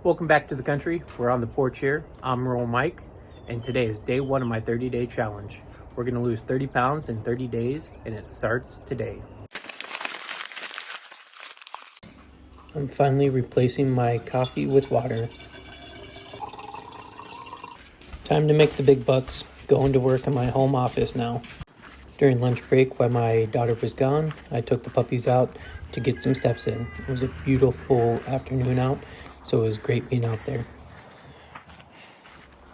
Welcome back to the country. We're on the porch here. I'm Rural Mike, and today is day one of my 30-day challenge. We're going to lose 30 pounds in 30 days, and it starts today. I'm finally replacing my coffee with water. Time to make the big bucks. Going to work in my home office now. During lunch break, while my daughter was gone, I took the puppies out to get some steps in. It was a beautiful afternoon out, so it was great being out there.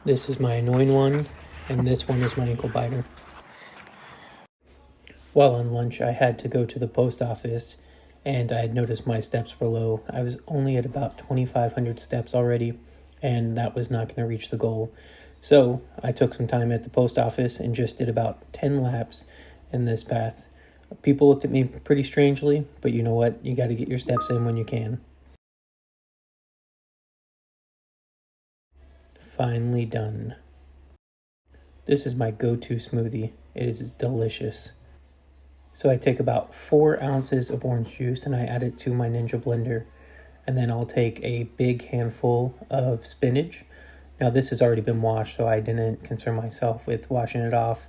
This is my annoying one, and this one is my ankle biter. While on lunch, I had to go to the post office, and I had noticed my steps were low. I was only at about 2,500 steps already, and that was not going to reach the goal. So I took some time at the post office and just did about 10 laps in this path. People looked at me pretty strangely, but you know what? You got to get your steps in when you can. Finally done. This is my go-to smoothie. It is delicious. So I take about 4 ounces of orange juice and I add it to my Ninja blender. And then I'll take a big handful of spinach. Now this has already been washed, so I didn't concern myself with washing it off.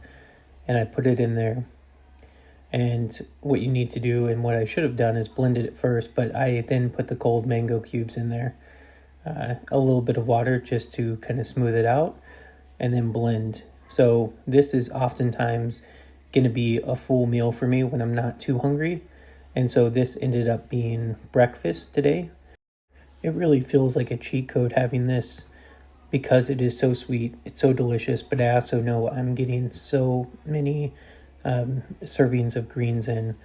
And I put it in there. And what you need to do, and what I should have done, is blended it first, but I then put the cold mango cubes in there. A little bit of water just to kind of smooth it out, and then blend. So this is oftentimes going to be a full meal for me when I'm not too hungry. And so this ended up being breakfast today. It really feels like a cheat code having this because it is so sweet. It's so delicious, but I also know I'm getting so many servings of greens in,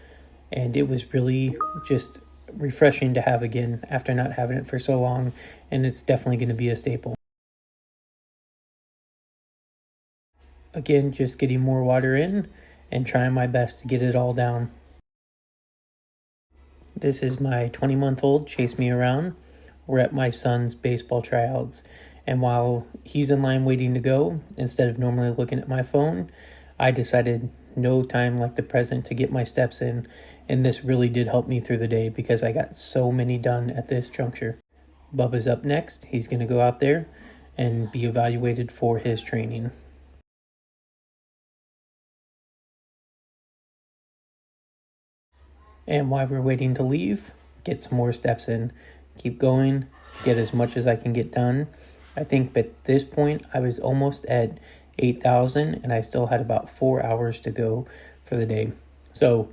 and it was really just refreshing to have again after not having it for so long, and it's definitely going to be a staple. Again, just getting more water in and trying my best to get it all down. This is my 20-month-old chase me around. We're at my son's baseball tryouts, and while he's in line waiting to go, instead of normally looking at my phone, I decided no time like the present to get my steps in, and this really did help me through the day because I got so many done at this juncture. Bubba's up next. He's going to go out there and be evaluated for his training. And while we're waiting to leave, get some more steps in. Keep going, get as much as I can get done. I think at this point I was almost at 8,000 and I still had about 4 hours to go for the day. So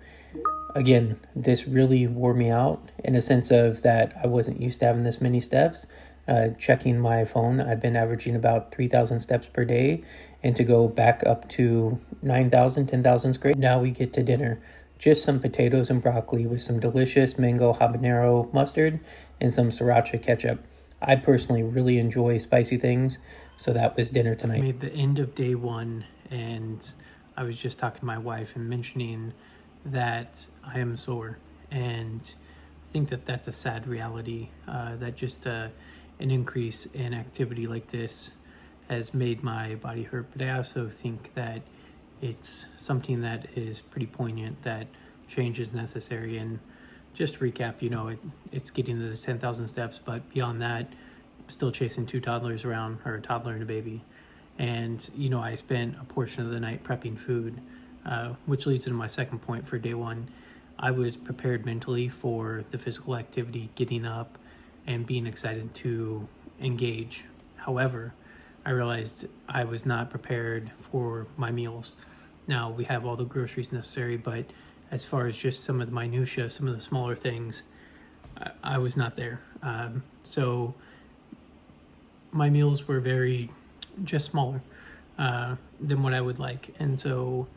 again, this really wore me out in a sense of that I wasn't used to having this many steps. Checking my phone, I've been averaging about 3,000 steps per day, and to go back up to 9,000, 10,000 is great. Now we get to dinner. Just some potatoes and broccoli with some delicious mango habanero mustard and some sriracha ketchup. I personally really enjoy spicy things, so that was dinner tonight. I made the end of day one, and I was just talking to my wife and mentioning that I am sore, and I think that that's a sad reality, that just an increase in activity like this has made my body hurt. But I also think that it's something that is pretty poignant, that change is necessary. And just to recap, it's getting to the 10,000 steps, but beyond that, I'm still chasing 2 toddlers around, or a toddler and a baby. And, I spent a portion of the night prepping food, which leads into my second point for day one. I was prepared mentally for the physical activity, getting up and being excited to engage. However, I realized I was not prepared for my meals. Now, we have all the groceries necessary, but as far as just some of the minutia, some of the smaller things, I was not there. So my meals were just smaller than what I would like. And so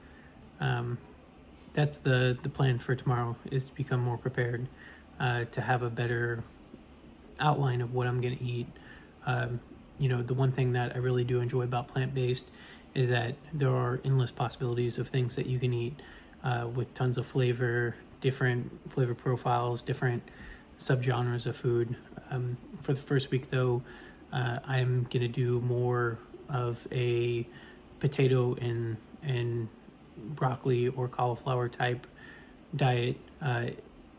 that's the plan for tomorrow, is to become more prepared, to have a better outline of what I'm going to eat. The one thing that I really do enjoy about plant-based is that there are endless possibilities of things that you can eat, with tons of flavor, different flavor profiles, different subgenres of food. For the first week though, I'm going to do more of a potato and broccoli or cauliflower type diet.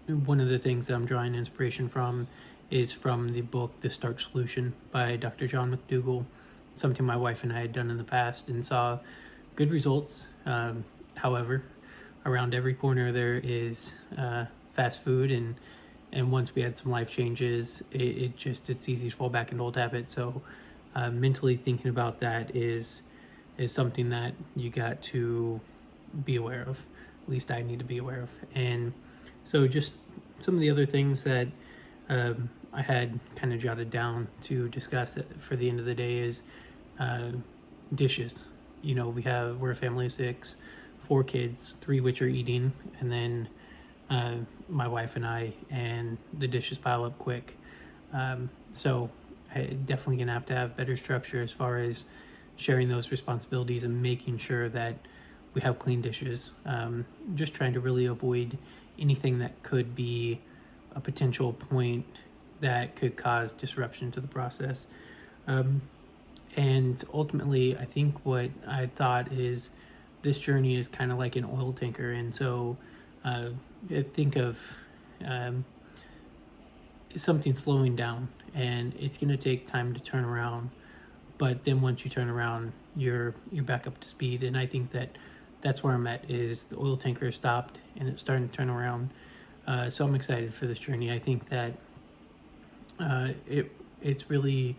one of the things that I'm drawing inspiration from is from the book The Starch Solution by Dr. John McDougall, something my wife and I had done in the past and saw good results. However, around every corner there is fast food, and once we had some life changes, it's easy to fall back into old habits. So mentally thinking about that is something that you got to be aware of. At least I need to be aware of. And so just some of the other things that I had kind of jotted down to discuss for the end of the day is dishes. You know, we're a family of 6, 4 kids, 3 which are eating, and then my wife and I, and the dishes pile up quick. So I definitely gonna have to have better structure as far as sharing those responsibilities and making sure that we have clean dishes. Just trying to really avoid anything that could be a potential point that could cause disruption to the process. And ultimately, I think what I thought is this journey is kind of like an oil tanker. And so think of something slowing down, and it's going to take time to turn around. But then once you turn around, you're back up to speed. And I think that's where I'm at, is the oil tanker stopped and it's starting to turn around. So I'm excited for this journey. I think that it's really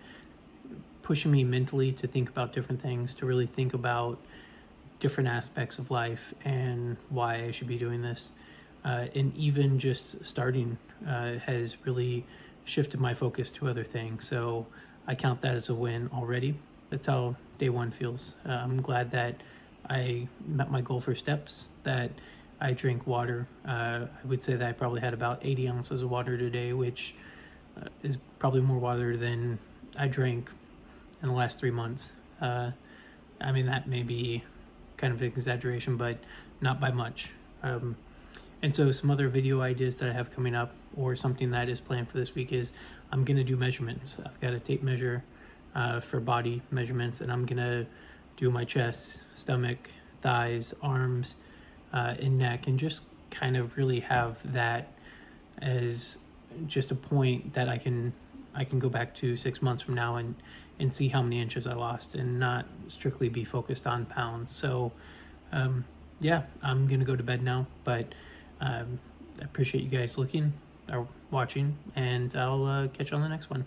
pushing me mentally to think about different things, to really think about different aspects of life and why I should be doing this. And even just starting has really shifted my focus to other things. So I count that as a win already. That's how day one feels. I'm glad that I met my goal for steps, that I drink water. I would say that I probably had about 80 ounces of water today, which is probably more water than I drank in the last 3 months. I mean, that may be kind of an exaggeration, but not by much. And so some other video ideas that I have coming up, or something that is planned for this week, is I'm going to do measurements. I've got a tape measure for body measurements, and I'm going to do my chest, stomach, thighs, arms, and neck, and just kind of really have that as just a point that I can go back to 6 months from now and see how many inches I lost, and not strictly be focused on pounds. So yeah, I'm gonna go to bed now, but I appreciate you guys looking or watching, and I'll catch you on the next one.